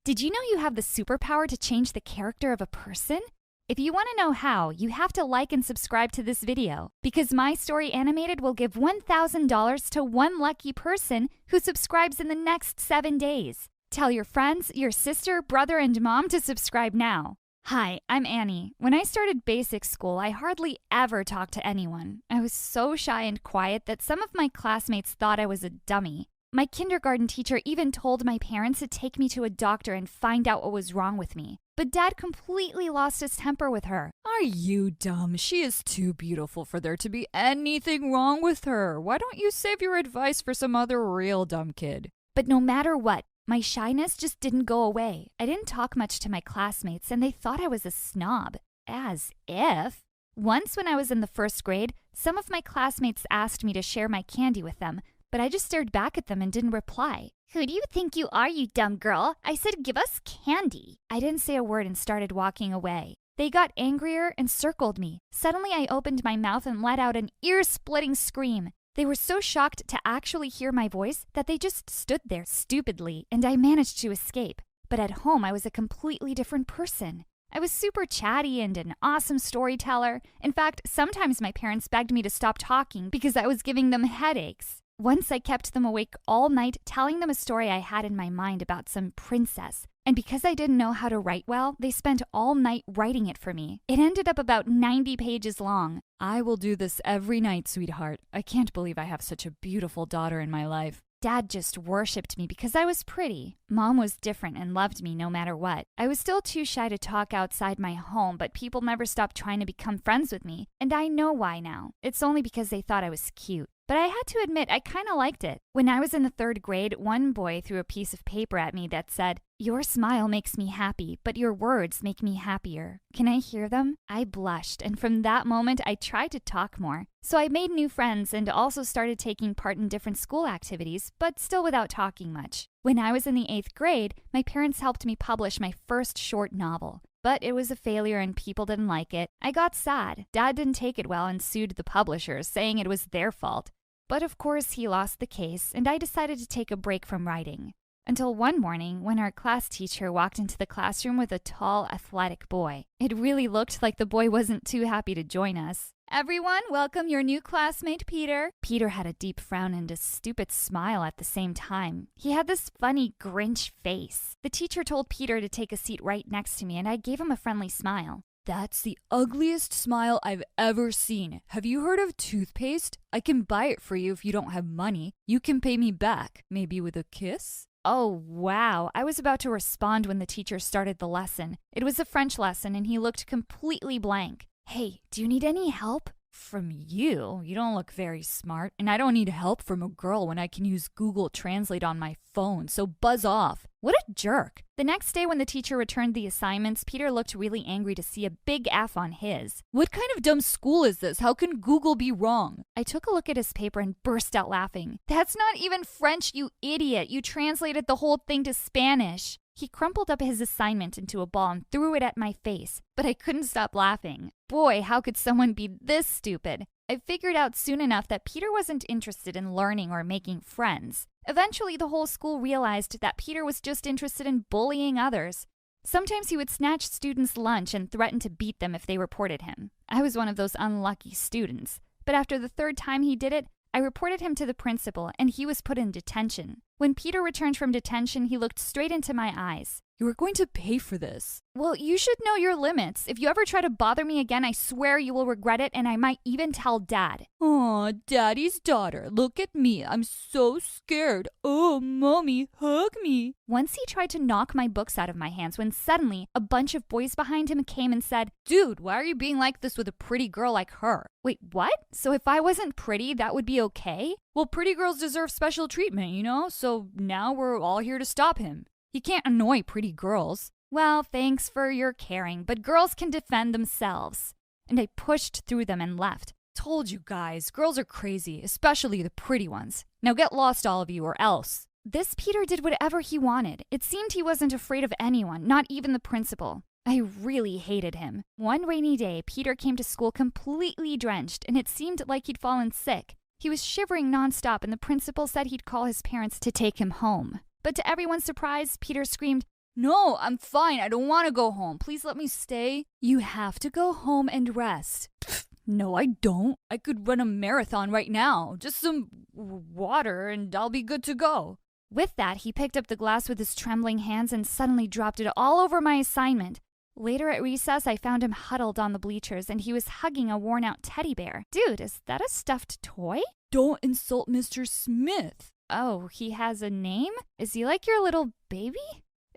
Did you know you have the superpower to change the character of a person? If you want to know how, you have to like and subscribe to this video, because My Story Animated will give $1,000 to one lucky person who subscribes in the next 7 days. Tell your friends, your sister, brother, and mom to subscribe now. Hi, I'm Annie. When I started basic school, I hardly ever talked to anyone. I was so shy and quiet that some of my classmates thought I was a dummy. My kindergarten teacher even told my parents to take me to a doctor and find out what was wrong with me. But Dad completely lost his temper with her. Are you dumb? She is too beautiful for there to be anything wrong with her. Why don't you save your advice for some other real dumb kid? But no matter what, my shyness just didn't go away. I didn't talk much to my classmates, and they thought I was a snob. As if. Once when I was in the first grade, some of my classmates asked me to share my candy with them, but I just stared back at them and didn't reply. Who do you think you are, you dumb girl? I said give us candy. I didn't say a word and started walking away. They got angrier and circled me. Suddenly I opened my mouth and let out an ear-splitting scream. They were so shocked to actually hear my voice that they just stood there stupidly, and I managed to escape. But at home I was a completely different person. I was super chatty and an awesome storyteller. In fact, sometimes my parents begged me to stop talking because I was giving them headaches. Once I kept them awake all night telling them a story I had in my mind about some princess. And because I didn't know how to write well, they spent all night writing it for me. It ended up about 90 pages long. I will do this every night, sweetheart. I can't believe I have such a beautiful daughter in my life. Dad just worshipped me because I was pretty. Mom was different and loved me no matter what. I was still too shy to talk outside my home, but people never stopped trying to become friends with me. And I know why now. It's only because they thought I was cute. But I had to admit, I kind of liked it. When I was in the 3rd grade, one boy threw a piece of paper at me that said, "Your smile makes me happy, but your words make me happier. Can I hear them?" I blushed, and from that moment, I tried to talk more. So I made new friends and also started taking part in different school activities, but still without talking much. When I was in the 8th grade, my parents helped me publish my first short novel. But it was a failure and people didn't like it. I got sad. Dad didn't take it well and sued the publishers, saying it was their fault. But of course he lost the case, and I decided to take a break from writing. Until one morning, when our class teacher walked into the classroom with a tall, athletic boy. It really looked like the boy wasn't too happy to join us. "Everyone, welcome your new classmate, Peter." Peter had a deep frown and a stupid smile at the same time. He had this funny Grinch face. The teacher told Peter to take a seat right next to me, and I gave him a friendly smile. That's the ugliest smile I've ever seen. Have you heard of toothpaste? I can buy it for you if you don't have money. You can pay me back, maybe with a kiss? Oh, wow. I was about to respond when the teacher started the lesson. It was a French lesson, and he looked completely blank. "Hey, do you need any help?" From you? You don't look very smart, and I don't need help from a girl when I can use Google Translate on my phone, so buzz off. What a jerk. The next day when the teacher returned the assignments, Peter looked really angry to see a big F on his. What kind of dumb school is this? How can Google be wrong? I took a look at his paper and burst out laughing. "That's not even French, you idiot. You translated the whole thing to Spanish." He crumpled up his assignment into a ball and threw it at my face, but I couldn't stop laughing. Boy, how could someone be this stupid? I figured out soon enough that Peter wasn't interested in learning or making friends. Eventually, the whole school realized that Peter was just interested in bullying others. Sometimes he would snatch students' lunch and threaten to beat them if they reported him. I was one of those unlucky students. But after the 3rd time he did it, I reported him to the principal, and he was put in detention. When Peter returned from detention, he looked straight into my eyes. "You are going to pay for this." "Well, you should know your limits. If you ever try to bother me again, I swear you will regret it, and I might even tell Dad." Aw, Daddy's daughter. Look at me. I'm so scared. Oh, Mommy, hug me. Once he tried to knock my books out of my hands when suddenly a bunch of boys behind him came and said, "Dude, why are you being like this with a pretty girl like her?" "Wait, what? So if I wasn't pretty, that would be okay?" "Well, pretty girls deserve special treatment, you know? So now we're all here to stop him. He can't annoy pretty girls." "Well, thanks for your caring, but girls can defend themselves." And I pushed through them and left. Told you guys, girls are crazy, especially the pretty ones. Now get lost, all of you, or else. This Peter did whatever he wanted. It seemed he wasn't afraid of anyone, not even the principal. I really hated him. One rainy day, Peter came to school completely drenched, and it seemed like he'd fallen sick. He was shivering nonstop, and the principal said he'd call his parents to take him home. But to everyone's surprise, Peter screamed, No, I'm fine. I don't want to go home. Please let me stay. You have to go home and rest. No, I don't. I could run a marathon right now. Just some water and I'll be good to go. With that, he picked up the glass with his trembling hands and suddenly dropped it all over my assignment. Later at recess, I found him huddled on the bleachers and he was hugging a worn-out teddy bear. Dude, is that a stuffed toy? Don't insult Mr. Smith. Oh, he has a name? Is he like your little baby?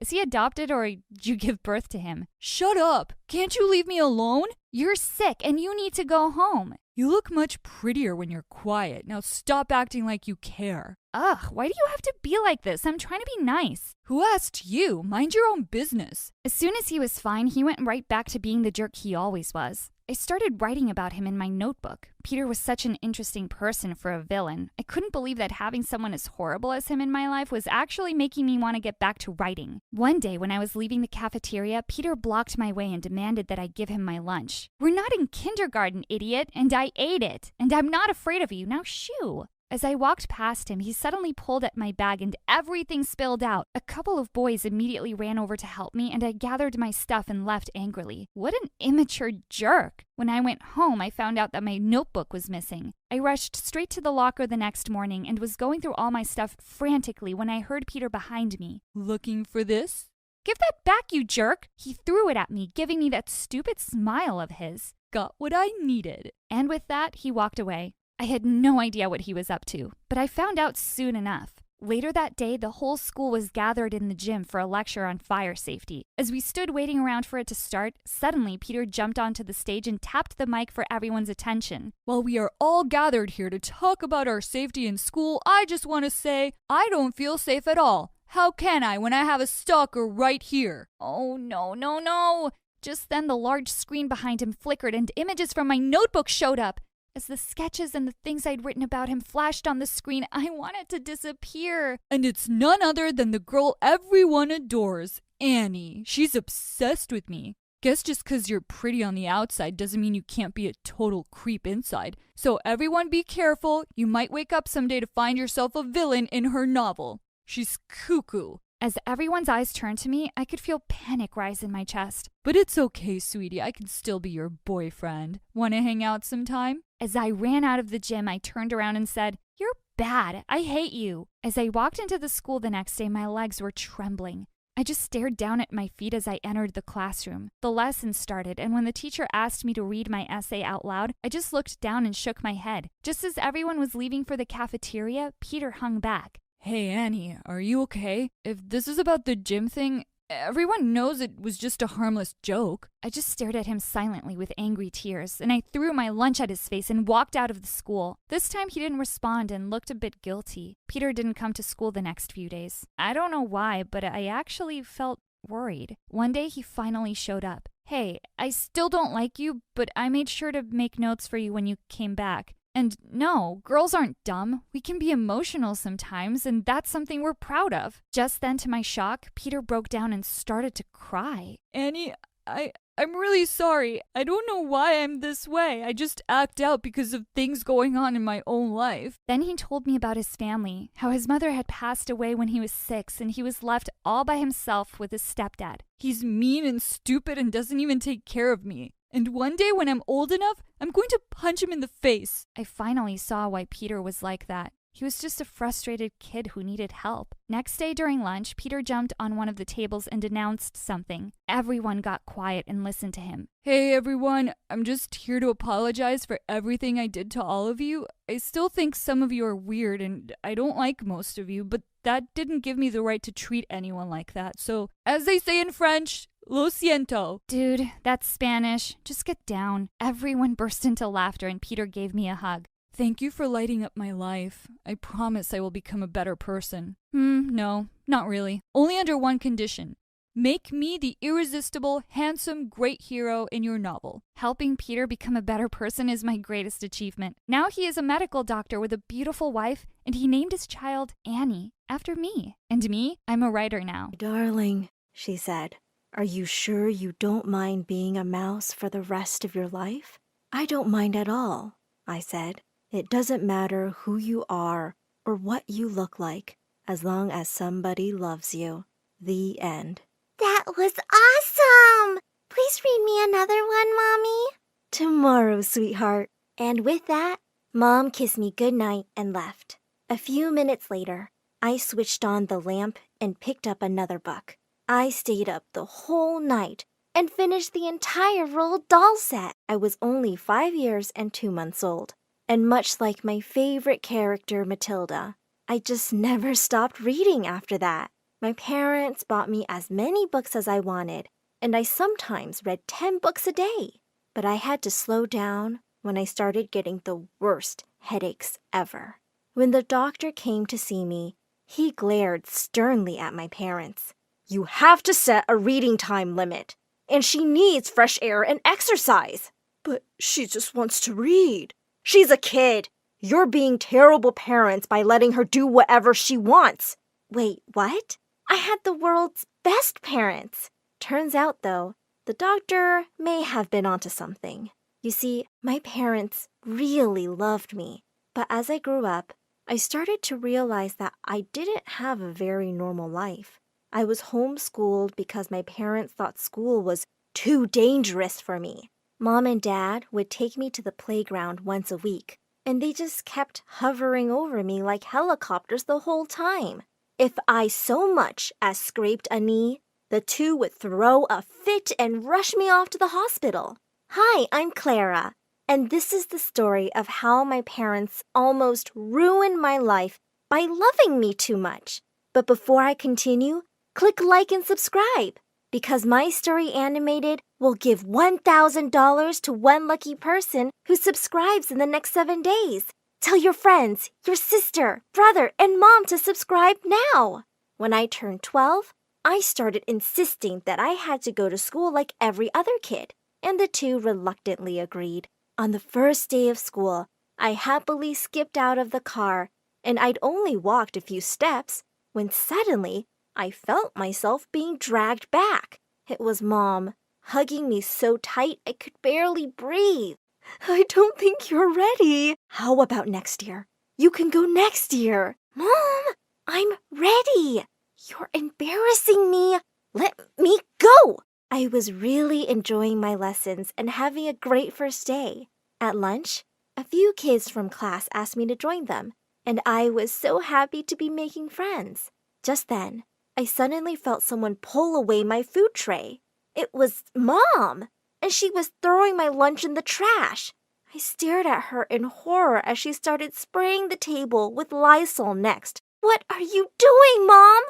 Is he adopted or did you give birth to him? Shut up! Can't you leave me alone? You're sick and you need to go home. You look much prettier when you're quiet. Now stop acting like you care. Ugh, why do you have to be like this? I'm trying to be nice. Who asked you? Mind your own business. As soon as he was fine, he went right back to being the jerk he always was. I started writing about him in my notebook. Peter was such an interesting person for a villain. I couldn't believe that having someone as horrible as him in my life was actually making me want to get back to writing. One day when I was leaving the cafeteria, Peter blocked my way and demanded that I give him my lunch. We're not in kindergarten, idiot, and I ate it. And I'm not afraid of you. Now shoo. As I walked past him, he suddenly pulled at my bag and everything spilled out. A couple of boys immediately ran over to help me and I gathered my stuff and left angrily. What an immature jerk! When I went home, I found out that my notebook was missing. I rushed straight to the locker the next morning and was going through all my stuff frantically when I heard Peter behind me. Looking for this? Give that back, you jerk! He threw it at me, giving me that stupid smile of his. Got what I needed. And with that, he walked away. I had no idea what he was up to, but I found out soon enough. Later that day, the whole school was gathered in the gym for a lecture on fire safety. As we stood waiting around for it to start, suddenly Peter jumped onto the stage and tapped the mic for everyone's attention. While we are all gathered here to talk about our safety in school, I just want to say, I don't feel safe at all. How can I when I have a stalker right here? Oh, no. Just then the large screen behind him flickered and images from my notebook showed up. As the sketches and the things I'd written about him flashed on the screen, I wanted to disappear. And it's none other than the girl everyone adores, Annie. She's obsessed with me. Guess just 'cause you're pretty on the outside doesn't mean you can't be a total creep inside. So everyone be careful. You might wake up someday to find yourself a villain in her novel. She's cuckoo. As everyone's eyes turned to me, I could feel panic rise in my chest. But it's okay, sweetie. I can still be your boyfriend. Want to hang out sometime? As I ran out of the gym, I turned around and said, "You're bad. I hate you." As I walked into the school the next day, my legs were trembling. I just stared down at my feet as I entered the classroom. The lesson started, and when the teacher asked me to read my essay out loud, I just looked down and shook my head. Just as everyone was leaving for the cafeteria, Peter hung back. Hey, Annie, are you okay? If this is about the gym thing, everyone knows it was just a harmless joke. I just stared at him silently with angry tears, and I threw my lunch at his face and walked out of the school. This time he didn't respond and looked a bit guilty. Peter didn't come to school the next few days. I don't know why, but I actually felt worried. One day he finally showed up. "Hey, I still don't like you, but I made sure to make notes for you when you came back. And no, girls aren't dumb. We can be emotional sometimes, and that's something we're proud of." Just then, to my shock, Peter broke down and started to cry. Annie, I'm really sorry. I don't know why I'm this way. I just act out because of things going on in my own life. Then he told me about his family, how his mother had passed away when he was 6 and he was left all by himself with his stepdad. He's mean and stupid and doesn't even take care of me. And one day when I'm old enough, I'm going to punch him in the face. I finally saw why Peter was like that. He was just a frustrated kid who needed help. Next day during lunch, Peter jumped on one of the tables and announced something. Everyone got quiet and listened to him. Hey everyone, I'm just here to apologize for everything I did to all of you. I still think some of you are weird and I don't like most of you, but that didn't give me the right to treat anyone like that. So, as they say in French, lo siento. Dude, that's Spanish. Just get down. Everyone burst into laughter and Peter gave me a hug. Thank you for lighting up my life. I promise I will become a better person. No, not really. Only under one condition. Make me the irresistible, handsome, great hero in your novel. Helping Peter become a better person is my greatest achievement. Now he is a medical doctor with a beautiful wife, and he named his child Annie, after me. And me, I'm a writer now. "Darling," she said, "are you sure you don't mind being a mouse for the rest of your life?" "I don't mind at all," I said. "It doesn't matter who you are or what you look like, as long as somebody loves you." The end. That was awesome! Please read me another one, Mommy. Tomorrow, sweetheart. And with that, Mom kissed me goodnight and left. A few minutes later, I switched on the lamp and picked up another book. I stayed up the whole night and finished the entire Roald Dahl set. I was only 5 years and 2 months old. And much like my favorite character, Matilda, I just never stopped reading after that. My parents bought me as many books as I wanted, and I sometimes read 10 books a day. But I had to slow down when I started getting the worst headaches ever. When the doctor came to see me, he glared sternly at my parents. You have to set a reading time limit, and she needs fresh air and exercise. But she just wants to read. She's a kid. You're being terrible parents by letting her do whatever she wants. Wait, what? I had the world's best parents. Turns out, though, the doctor may have been onto something. You see, my parents really loved me. But as I grew up, I started to realize that I didn't have a very normal life. I was homeschooled because my parents thought school was too dangerous for me. Mom and Dad would take me to the playground once a week, and they just kept hovering over me like helicopters the whole time. If I so much as scraped a knee, the two would throw a fit and rush me off to the hospital. Hi, I'm Clara, and this is the story of how my parents almost ruined my life by loving me too much. But before I continue, click like and subscribe, because my story animated will give $1,000 to one lucky person who subscribes in the next 7 days. Tell your friends, your sister, brother, and mom to subscribe now. When I turned 12, I started insisting that I had to go to school like every other kid, and the two reluctantly agreed. On the first day of school, I happily skipped out of the car, and I'd only walked a few steps when suddenly I felt myself being dragged back. It was Mom, hugging me so tight I could barely breathe. I don't think you're ready. How about next year? You can go next year. Mom, I'm ready. You're embarrassing me. Let me go. I was really enjoying my lessons and having a great first day. At lunch, a few kids from class asked me to join them, and I was so happy to be making friends. Just then, I suddenly felt someone pull away my food tray. It was Mom, and she was throwing my lunch in the trash. I stared at her in horror as she started spraying the table with Lysol next. What are you doing, Mom?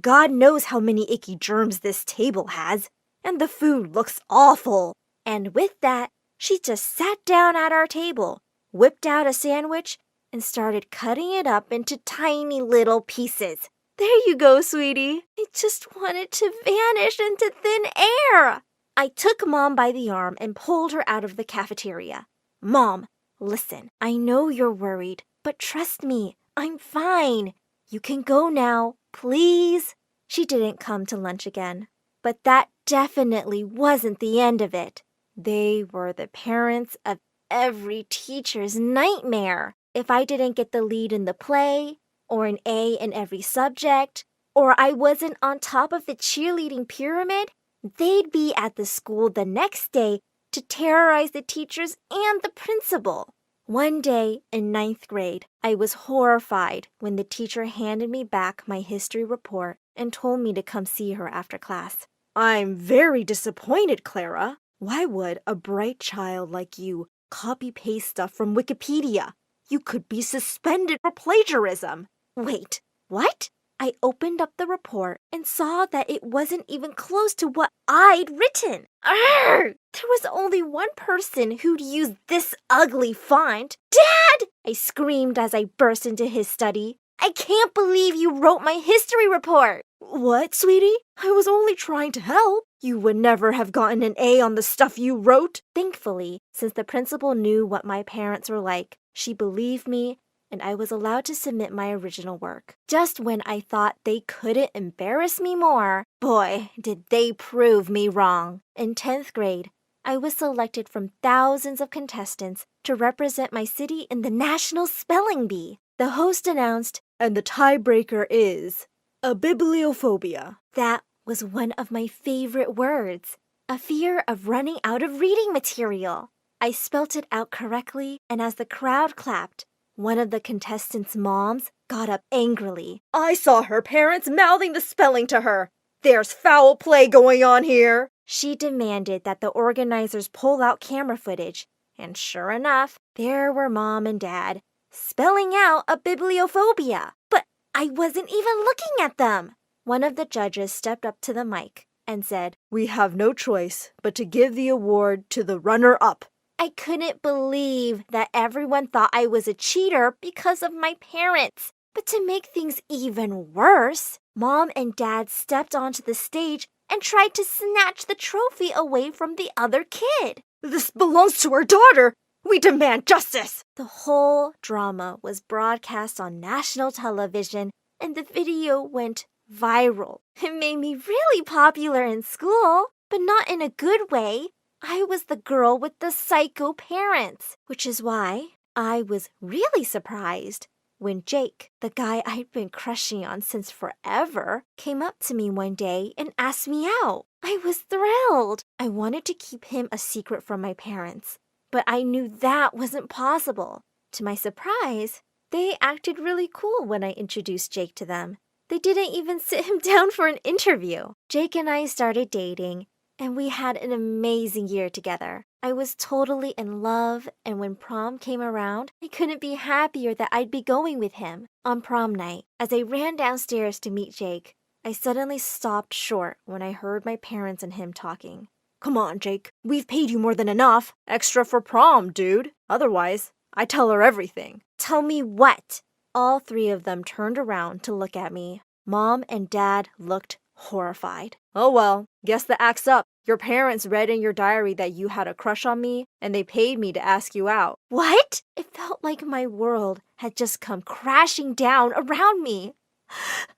God knows how many icky germs this table has, and the food looks awful. And with that, she just sat down at our table, whipped out a sandwich, and started cutting it up into tiny little pieces. There you go, sweetie. I just wanted to vanish into thin air. I took Mom by the arm and pulled her out of the cafeteria. Mom, listen, I know you're worried, but trust me, I'm fine. You can go now, please. She didn't come to lunch again, but that definitely wasn't the end of it. They were the parents of every teacher's nightmare. If I didn't get the lead in the play, or an A in every subject, or I wasn't on top of the cheerleading pyramid, they'd be at the school the next day to terrorize the teachers and the principal. One day in 9th grade, I was horrified when the teacher handed me back my history report and told me to come see her after class. I'm very disappointed, Clara. Why would a bright child like you copy-paste stuff from Wikipedia? You could be suspended for plagiarism. Wait, what? I opened up the report and saw that it wasn't even close to what I'd written. Arrgh! There was only one person who'd use this ugly font. Dad! I screamed as I burst into his study. I can't believe you wrote my history report. What, sweetie? I was only trying to help. You would never have gotten an A on the stuff you wrote. Thankfully, since the principal knew what my parents were like, she believed me, and I was allowed to submit my original work. Just when I thought they couldn't embarrass me more, boy, did they prove me wrong. In 10th grade, I was selected from thousands of contestants to represent my city in the National Spelling Bee. The host announced, and the tiebreaker is a bibliophobia. That was one of my favorite words. A fear of running out of reading material. I spelt it out correctly, and as the crowd clapped, one of the contestants' moms got up angrily. I saw her parents mouthing the spelling to her. There's foul play going on here. She demanded that the organizers pull out camera footage, and sure enough, there were Mom and Dad spelling out a bibliophobia. But I wasn't even looking at them. One of the judges stepped up to the mic and said, We have no choice but to give the award to the runner-up. I couldn't believe that everyone thought I was a cheater because of my parents. But to make things even worse, Mom and Dad stepped onto the stage and tried to snatch the trophy away from the other kid. This belongs to our daughter. We demand justice. The whole drama was broadcast on national television, and the video went viral. It made me really popular in school, but not in a good way. I was the girl with the psycho parents, which is why I was really surprised when Jake, the guy I'd been crushing on since forever, came up to me one day and asked me out. I was thrilled. I wanted to keep him a secret from my parents, but I knew that wasn't possible. To my surprise, they acted really cool when I introduced Jake to them. They didn't even sit him down for an interview. Jake and I started dating, and we had an amazing year together. I was totally in love, and when prom came around, I couldn't be happier that I'd be going with him. On prom night, as I ran downstairs to meet Jake, I suddenly stopped short when I heard my parents and him talking. Come on, Jake. We've paid you more than enough. Extra for prom, dude. Otherwise, I tell her everything. Tell me what? All three of them turned around to look at me. Mom and Dad looked horrified. Oh well, guess the act's up. Your parents read in your diary that you had a crush on me, and they paid me to ask you out. What? It felt like my world had just come crashing down around me.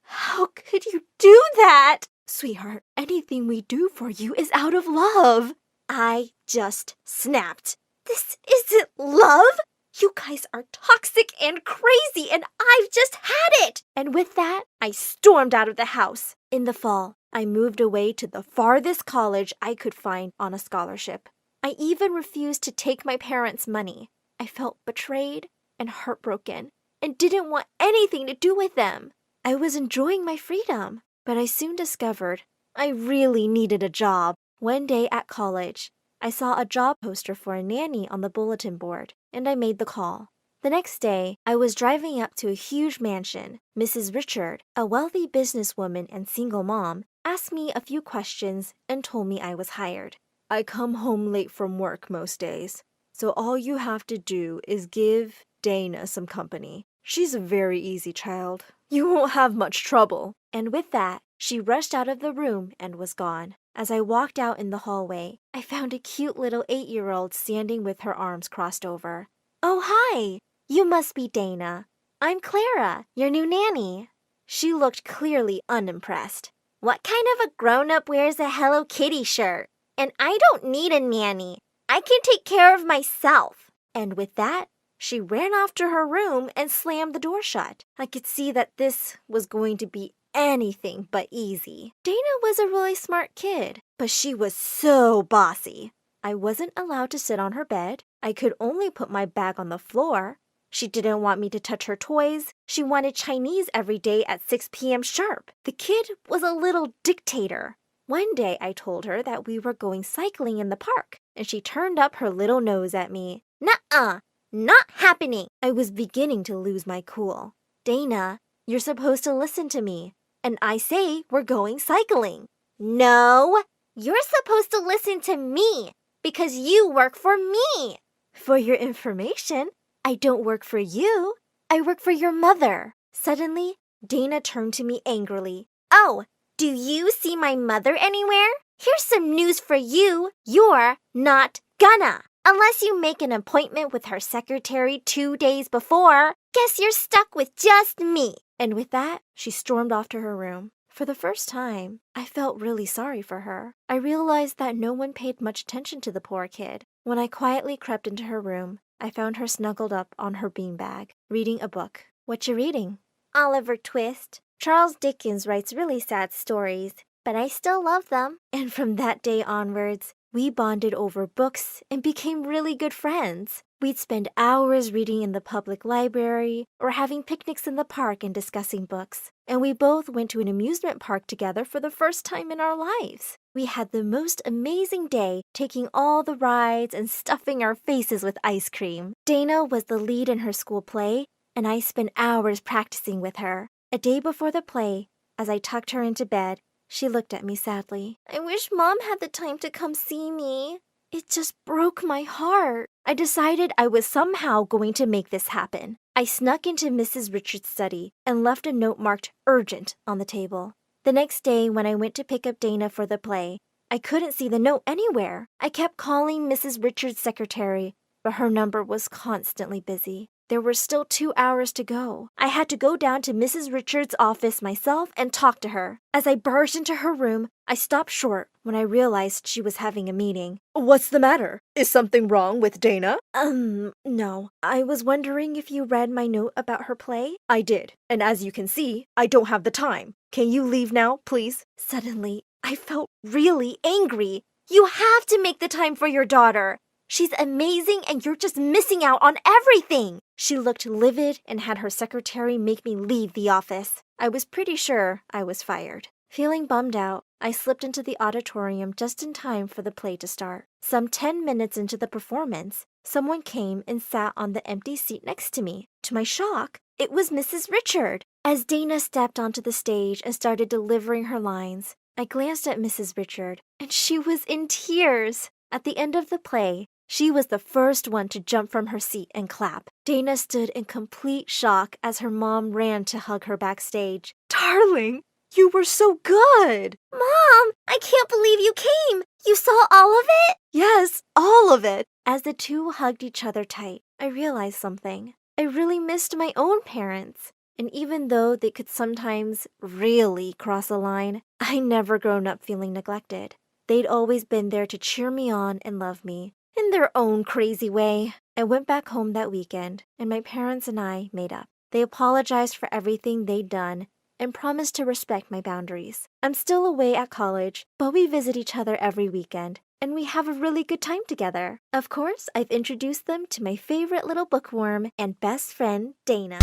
How could you do that? Sweetheart, anything we do for you is out of love. I just snapped. This isn't love. You guys are toxic and crazy, and I've just had it. And with that, I stormed out of the house. In the fall, I moved away to the farthest college I could find on a scholarship. I even refused to take my parents' money. I felt betrayed and heartbroken and didn't want anything to do with them. I was enjoying my freedom, but I soon discovered I really needed a job. One day at college, I saw a job poster for a nanny on the bulletin board, and I made the call. The next day, I was driving up to a huge mansion. Mrs. Richard, a wealthy businesswoman and single mom, asked me a few questions and told me I was hired. I come home late from work most days, so all you have to do is give Dana some company. She's a very easy child. You won't have much trouble. And with that, she rushed out of the room and was gone. As I walked out in the hallway, I found a cute little 8-year-old standing with her arms crossed over. Oh, hi! You must be Dana. I'm Clara, your new nanny. She looked clearly unimpressed. What kind of a grown-up wears a Hello Kitty shirt? And I don't need a nanny. I can take care of myself. And with that, she ran off to her room and slammed the door shut. I could see that this was going to be anything but easy. Dana was a really smart kid, but she was so bossy. I wasn't allowed to sit on her bed. I could only put my bag on the floor. She didn't want me to touch her toys. She wanted Chinese every day at 6 p.m. sharp. The kid was a little dictator. One day I told her that we were going cycling in the park, and she turned up her little nose at me. Nuh-uh, not happening. I was beginning to lose my cool. Dana, you're supposed to listen to me, and I say we're going cycling. No, you're supposed to listen to me because you work for me. For your information, I don't work for you. I work for your mother. Suddenly, Dana turned to me angrily. Oh, do you see my mother anywhere? Here's some news for you. You're not gonna. Unless you make an appointment with her secretary 2 days before. Guess you're stuck with just me. And with that, she stormed off to her room. For the first time, I felt really sorry for her. I realized that no one paid much attention to the poor kid. When I quietly crept into her room, I found her snuggled up on her beanbag, reading a book. What you reading? Oliver Twist. Charles Dickens writes really sad stories. but I still love them. And from that day onwards, we bonded over books and became really good friends. We'd spend hours reading in the public library or having picnics in the park and discussing books. And we both went to an amusement park together for the first time in our lives. We had the most amazing day, taking all the rides and stuffing our faces with ice cream. Dana was the lead in her school play, and I spent hours practicing with her. A day before the play, as I tucked her into bed, she looked at me sadly. I wish Mom had the time to come see me. It just broke my heart. I decided I was somehow going to make this happen. I snuck into Mrs. Richards' study and left a note marked urgent on the table. The next day, when I went to pick up Dana for the play, I couldn't see the note anywhere. I kept calling Mrs. Richards' secretary, but her number was constantly busy. There were still 2 hours to go. I had to go down to Mrs. Richards' office myself and talk to her. As I barged into her room, I stopped short when I realized she was having a meeting. What's the matter? Is something wrong with Dana? No. I was wondering if you read my note about her play? I did, and as you can see, I don't have the time. Can you leave now, please? Suddenly, I felt really angry. You have to make the time for your daughter. She's amazing and you're just missing out on everything. She looked livid and had her secretary make me leave the office. I was pretty sure I was fired. Feeling bummed out, I slipped into the auditorium just in time for the play to start. Some 10 minutes into the performance, someone came and sat on the empty seat next to me. To my shock, it was Mrs. Richard. As Dana stepped onto the stage and started delivering her lines, I glanced at Mrs. Richard, and she was in tears. At the end of the play, she was the first one to jump from her seat and clap. Dana stood in complete shock as her mom ran to hug her backstage. Darling, you were so good! Mom, I can't believe you came! You saw all of it? Yes, all of it! As the two hugged each other tight, I realized something. I really missed my own parents. And even though they could sometimes really cross a line, I never grown up feeling neglected. They'd always been there to cheer me on and love me. In their own crazy way. I went back home that weekend, and my parents and I made up. They apologized for everything they'd done and promised to respect my boundaries. I'm still away at college, but we visit each other every weekend, and we have a really good time together. Of course, I've introduced them to my favorite little bookworm and best friend, Dana.